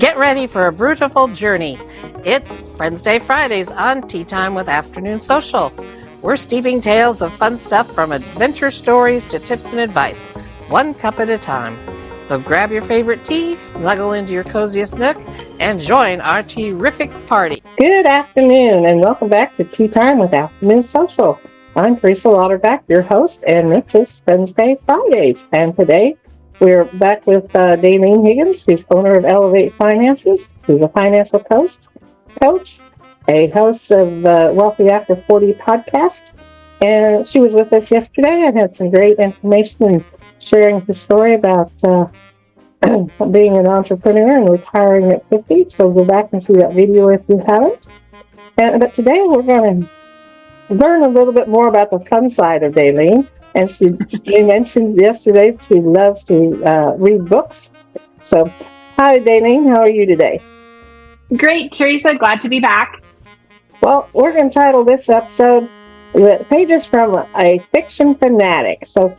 Get ready for a beautiful journey. It's Friends Day Fridays on Tea Time with Afternoon Social. We're steeping tales of fun stuff from adventure stories to tips and advice, one cup at a time. So grab your favorite tea, snuggle into your coziest nook, and join our terrific party. Good afternoon, and welcome back to Tea Time with Afternoon Social. I'm Teresa Lauterbach, your host, and this is Friends Day Fridays. And today, we're back with Dalene Higgins, who's owner of Elevate Finances, who's a financial coach, a host of Wealthy After 40 podcast. And she was with us yesterday and had some great information and sharing the story about being an entrepreneur and retiring at 50. So go back and see that video if you haven't. But today we're going to learn a little bit more about the fun side of Dalene. And she mentioned yesterday she loves to read books. So, hi, Dalene. How are you today? Great, Teresa. Glad to be back. Well, we're going to title this episode, "The Pages from a Fiction Fanatic." So,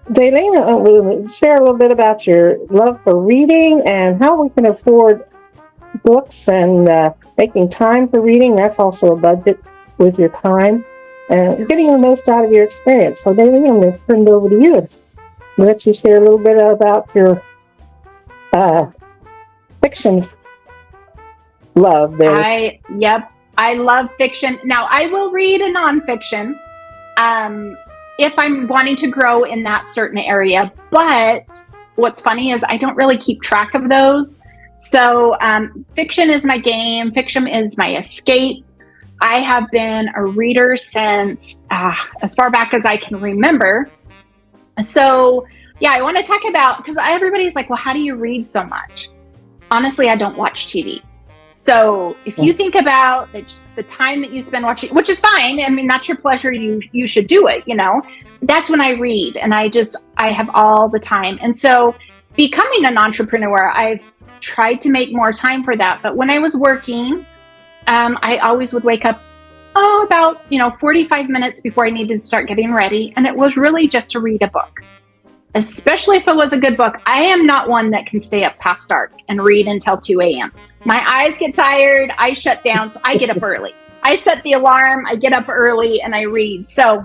Dalene, we'll share a little bit about your love for reading and how we can afford books and making time for reading. That's also a budget with your time. And getting the most out of your experience. So, Dalene, I'm going to turn it over to you and let you share a little bit about your fiction love there. I love fiction. Now, I will read a nonfiction if I'm wanting to grow in that certain area. But what's funny is I don't really keep track of those. So, fiction is my game. Fiction is my escape. I have been a reader since as far back as I can remember. So, yeah, I want to talk about, because everybody's like, well, how do you read so much? Honestly, I don't watch TV. So if you think about the time that you spend watching, which is fine. I mean, that's your pleasure. You should do it, you know. That's when I read, and I have all the time. And so becoming an entrepreneur, I've tried to make more time for that. But when I was working, I always would wake up, about 45 minutes before I needed to start getting ready. And it was really just to read a book, especially if it was a good book. I am not one that can stay up past dark and read until 2 a.m. My eyes get tired. I shut down. So I get up early. I set the alarm. I get up early and I read. So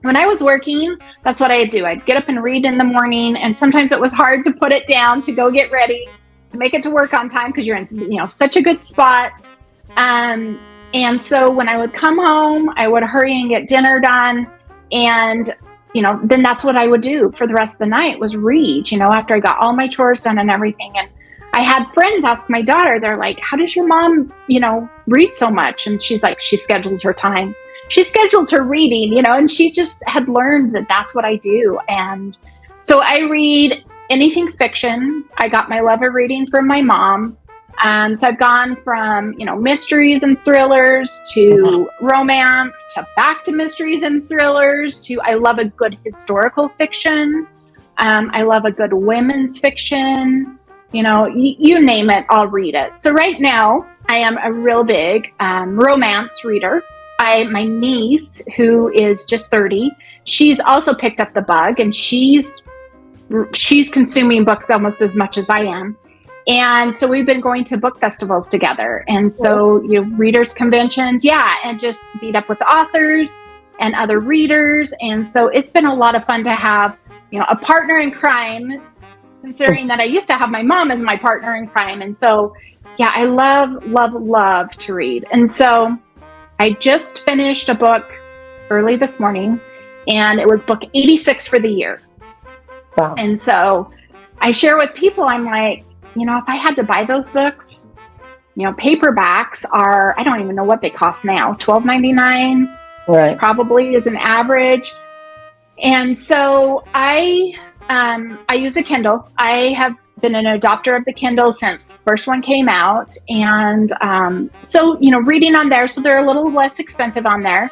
when I was working, that's what I'd do. I'd get up and read in the morning. And sometimes it was hard to put it down to go get ready, to make it to work on time because you're in such a good spot. And so when I would come home, I would hurry and get dinner done. And, then that's what I would do for the rest of the night was read, after I got all my chores done and everything. And I had friends ask my daughter, they're like, how does your mom, read so much? And she's like, she schedules her time. She schedules her reading, and she just had learned that that's what I do. And so I read anything fiction. I got my love of reading from my mom. So I've gone from, mysteries and thrillers to romance to back to mysteries and thrillers to I love a good historical fiction. I love a good women's fiction. You name it, I'll read it. So right now I am a real big romance reader. My niece, who is just 30, she's also picked up the bug, and she's consuming books almost as much as I am. And so we've been going to book festivals together. And so readers conventions, and just meet up with the authors and other readers. And so it's been a lot of fun to have, a partner in crime, considering that I used to have my mom as my partner in crime. And so, I love to read. And so I just finished a book early this morning, and it was book 86 for the year. Wow. And so I share with people, I'm like, if I had to buy those books, paperbacks are, I don't even know what they cost now, $12.99, right? Probably is an average. And so I use a Kindle. I have been an adopter of the Kindle since the first one came out. And so, reading on there, so they're a little less expensive on there.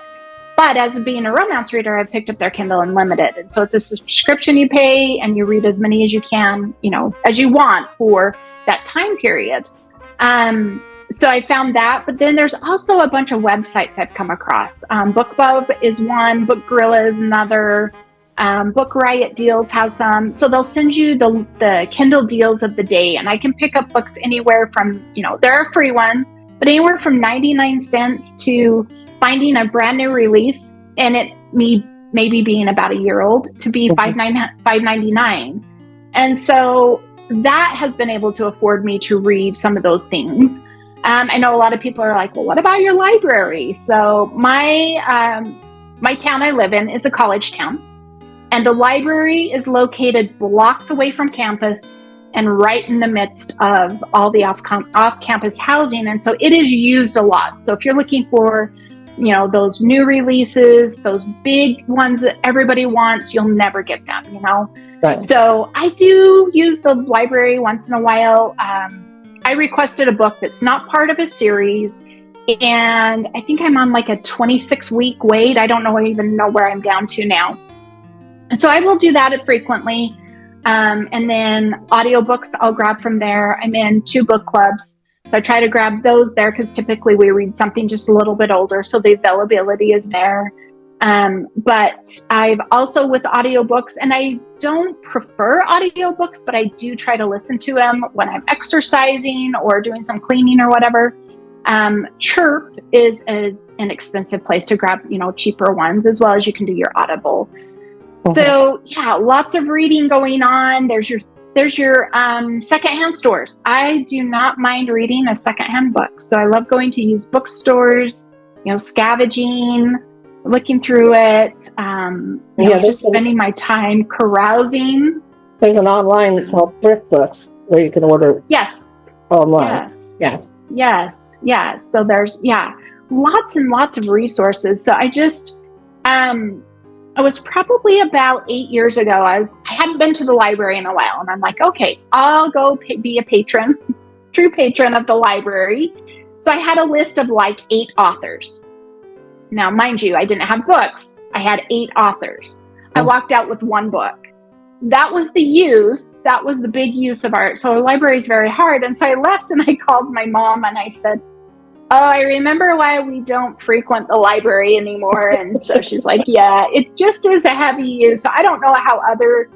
But as being a romance reader, I've picked up their Kindle Unlimited. And so it's a subscription you pay, and you read as many as you can, as you want for that time period. So I found that. But then there's also a bunch of websites I've come across. BookBub is one, Book Gorilla is another. Book Riot Deals has some. So they'll send you the Kindle deals of the day, and I can pick up books anywhere from, there are free ones, but anywhere from 99 cents to finding a brand new release, and maybe being about a year old, to be $5.99. And so that has been able to afford me to read some of those things. I know a lot of people are like, well, what about your library? So my town I live in is a college town, and the library is located blocks away from campus and right in the midst of all the off-campus housing. And so it is used a lot. So if you're looking for, those new releases, those big ones that everybody wants, you'll never get them, Right. So I do use the library once in a while. I requested a book that's not part of a series, and I think I'm on like a 26-week wait. I don't even know where I'm down to now. And so I will do that frequently. And then audiobooks I'll grab from there. I'm in 2 book clubs, so I try to grab those there because typically we read something just a little bit older, so the availability is there. But I've also with audiobooks, and I don't prefer audiobooks, but I do try to listen to them when I'm exercising or doing some cleaning or whatever. Chirp is an inexpensive place to grab, cheaper ones, as well as you can do your Audible. Okay. So yeah, lots of reading going on. There's your secondhand stores. I do not mind reading a secondhand book. So I love going to used bookstores, scavenging, looking through it, just spending my time carousing. There's an online called Thrift Books where you can order. Yes. Online. Yes. Yeah. Yes. So there's lots and lots of resources. So I just I was probably about 8 years ago. I hadn't been to the library in a while, and I'm like, okay, I'll go be a patron, true patron of the library. So I had a list of like 8 authors. Now, mind you, I didn't have books. I had 8 authors. I walked out with 1 book. That was the big use of art. So our library is very hard. And so I left and I called my mom and I said, oh, I remember why we don't frequent the library anymore. And so she's like, yeah, it just is a heavy use. So I don't know how other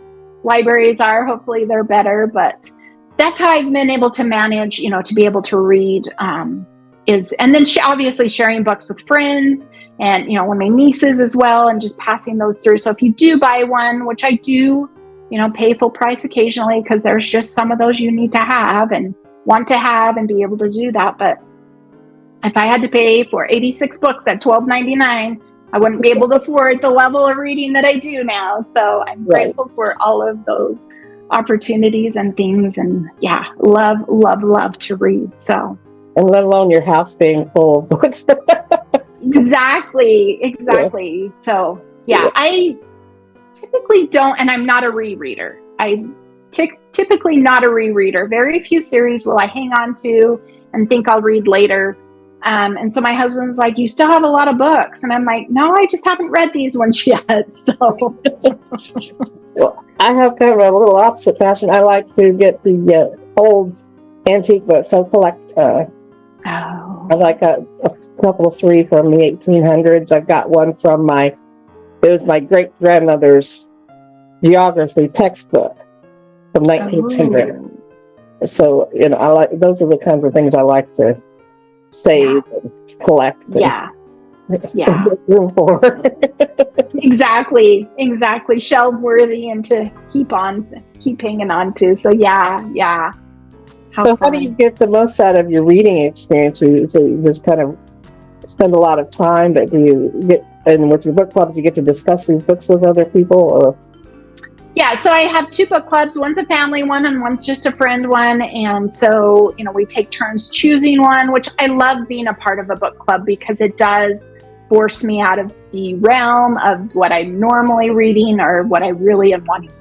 libraries are. Hopefully they're better, but that's how I've been able to manage, to be able to read, and then obviously sharing books with friends and, with my nieces as well, and just passing those through. So if you do buy one, which I do, pay full price occasionally, because there's just some of those you need to have and want to have and be able to do that. But if I had to pay for 86 books at $12.99, I wouldn't be able to afford the level of reading that I do now. So I'm grateful for all of those opportunities and things. And yeah, love to read. So, and let alone your house being full of books. Exactly. Yeah. So yeah, I typically don't, and I'm not a rereader. Typically not a rereader. Very few series will I hang on to and think I'll read later. And so my husband's like, you still have a lot of books. And I'm like, no, I just haven't read these ones yet. So well, I have kind of a little opposite passion. I like to get the old antique books. I collect, I like a couple of 3 from the 1800s. I've got one from it was my great grandmother's geography textbook from 1900. Oh. So, I like, those are the kinds of things I like to save and collect. Yeah. Room for. Exactly. Shelf worthy and to keep hanging on to. So yeah. How do you get the most out of your reading experience? So you just kind of spend a lot of time, but do you get, and with your book clubs, you get to discuss these books with other people, or? Yeah, so I have 2 book clubs. One's a family one and one's just a friend one. And so, we take turns choosing one, which I love being a part of a book club because it does force me out of the realm of what I'm normally reading or what I really am wanting,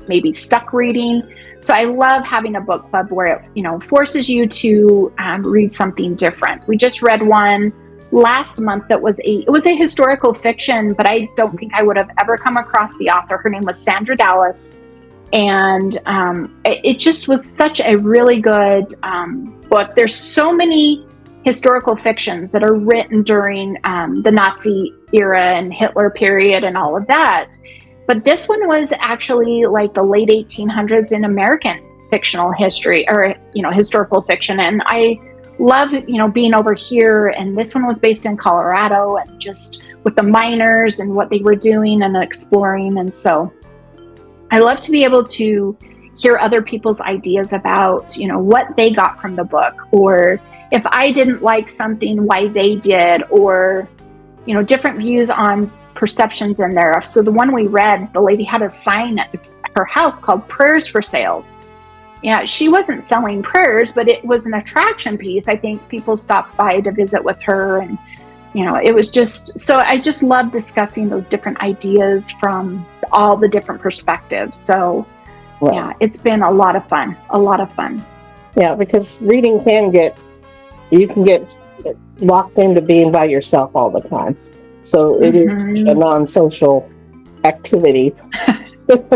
maybe stuck reading. So I love having a book club where it, forces you to read something different. We just read one last month that was a historical fiction, but I don't think I would have ever come across the author. Her name was Sandra Dallas, and it just was such a really good book. There's so many historical fictions that are written during the Nazi era and Hitler period and all of that. But this one was actually like the late 1800s in American fictional history, or, historical fiction. And I love, being over here. And this one was based in Colorado, and just with the miners and what they were doing and exploring. And so I love to be able to hear other people's ideas about, what they got from the book, or if I didn't like something, why they did, or, different views on perceptions in there. So the one we read, the lady had a sign at her house called "Prayers for Sale." Yeah, she wasn't selling prayers, but it was an attraction piece. I think people stopped by to visit with her, and it was just, so I just love discussing those different ideas from all the different perspectives. So Right. yeah, it's been a lot of fun. Yeah, because reading you can get locked into being by yourself all the time. So it is a non-social activity.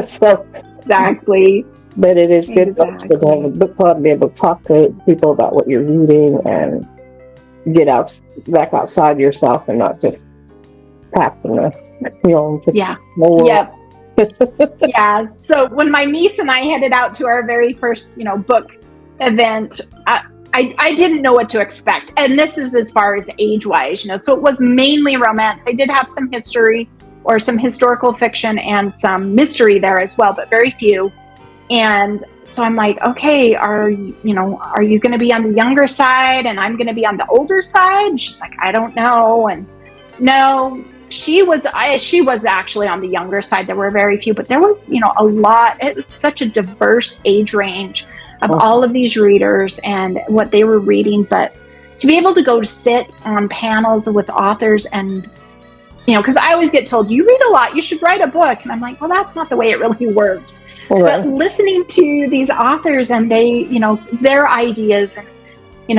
So Exactly. But it is good to have a book club and be able to talk to people about what you're reading and get back outside yourself and not just trapped in your own world. Yeah. Yeah. So when my niece and I headed out to our very first, book event, I didn't know what to expect. And this is as far as age-wise, so it was mainly romance. I did have some history or some historical fiction and some mystery there as well, but very few. And so I'm like, okay, are you going to be on the younger side and I'm going to be on the older side? And she's like, I don't know. And no, she was actually on the younger side. There were very few, but there was, a lot. It was such a diverse age range of all of these readers and what they were reading. But to be able to go sit on panels with authors and, because I always get told, you read a lot, you should write a book. And I'm like, well, that's not the way it really works. Right. But listening to these authors and they, their ideas and,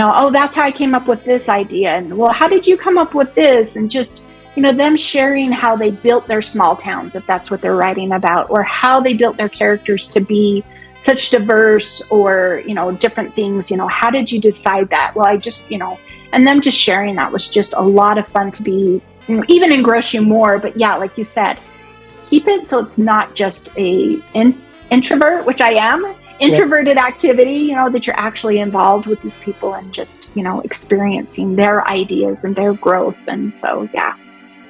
oh, that's how I came up with this idea. And well, how did you come up with this? And just, them sharing how they built their small towns, if that's what they're writing about, or how they built their characters to be such diverse or, different things. How did you decide that? Well, I just, and them just sharing that was just a lot of fun to be, even engross you more. But yeah, like you said, keep it so it's not just a introvert, which I am, introverted activity, that you're actually involved with these people and just, experiencing their ideas and their growth. And so, yeah.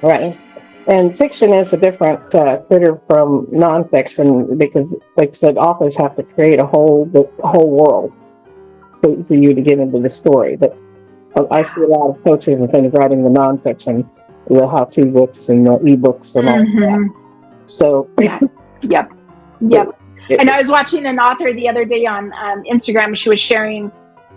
Right. And fiction is a different critter from nonfiction because, like I said, authors have to create the whole world for you to get into the story. But I see a lot of coaches and things writing the nonfiction, the how-to books and the ebooks and all that. So, Yep. And I was watching an author the other day on Instagram. She was sharing,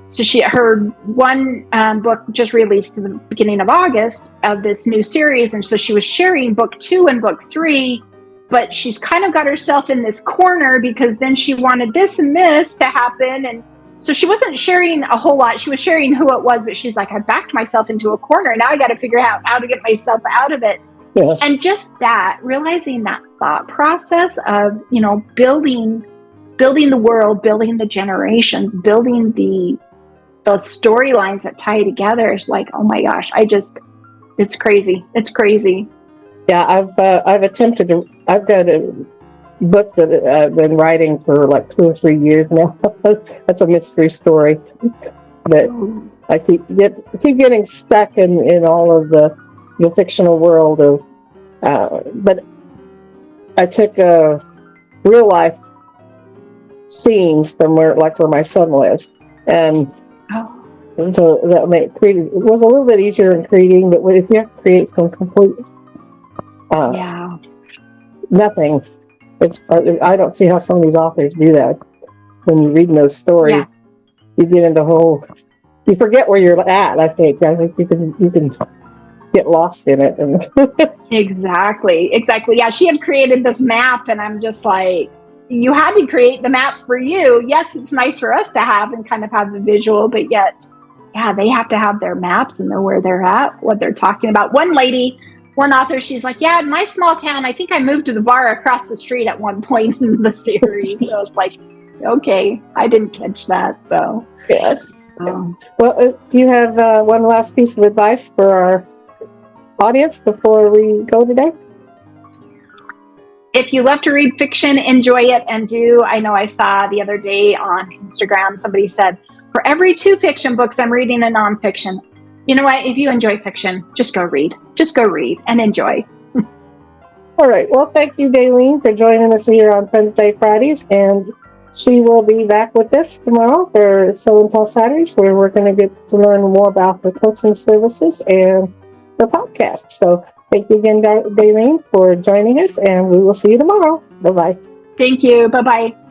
so her one book just released at the beginning of August of this new series. And so she was sharing book 2 and book 3, but she's kind of got herself in this corner because then she wanted this and this to happen. And so she wasn't sharing a whole lot. She was sharing who it was, but she's like, I backed myself into a corner. Now I got to figure out how to get myself out of it. Yeah. And just that, realizing that thought process of, building the world, building the generations, building the storylines that tie together is like, oh my gosh, it's crazy. It's crazy. Yeah, I've attempted to. I've got a book that I've been writing for like 2 or 3 years now. That's a mystery story, but I keep getting stuck in all of the fictional world of. But I took real life scenes from where my son lives, and so that it was a little bit easier in creating. But if you have to create some complete nothing, I don't see how some of these authors do that. When you're reading those stories, you get into you forget where you're at. I think you can get lost in it. And Exactly. Yeah, she had created this map, and I'm just like, you had to create the map for you. Yes, it's nice for us to have and kind of have the visual, but yet, they have to have their maps and know where they're at, what they're talking about. One author, she's like, in my small town, I think I moved to the bar across the street at one point in the series. So it's like, okay, I didn't catch that. So, yeah. Well, do you have one last piece of advice for our audience before we go today? if you love to read fiction, enjoy it and I know I saw the other day on Instagram, somebody said, for every 2 fiction books, I'm reading a nonfiction. You know what? If you enjoy fiction, just go read. Just go read and enjoy. All right. Well, thank you, Dalene, for joining us here on Wednesday Fridays. And she will be back with us tomorrow for Show and Tell Saturdays, where we're going to get to learn more about the coaching services and the podcast. So thank you again, Dalene, for joining us, and we will see you tomorrow. Bye-bye. Thank you. Bye-bye.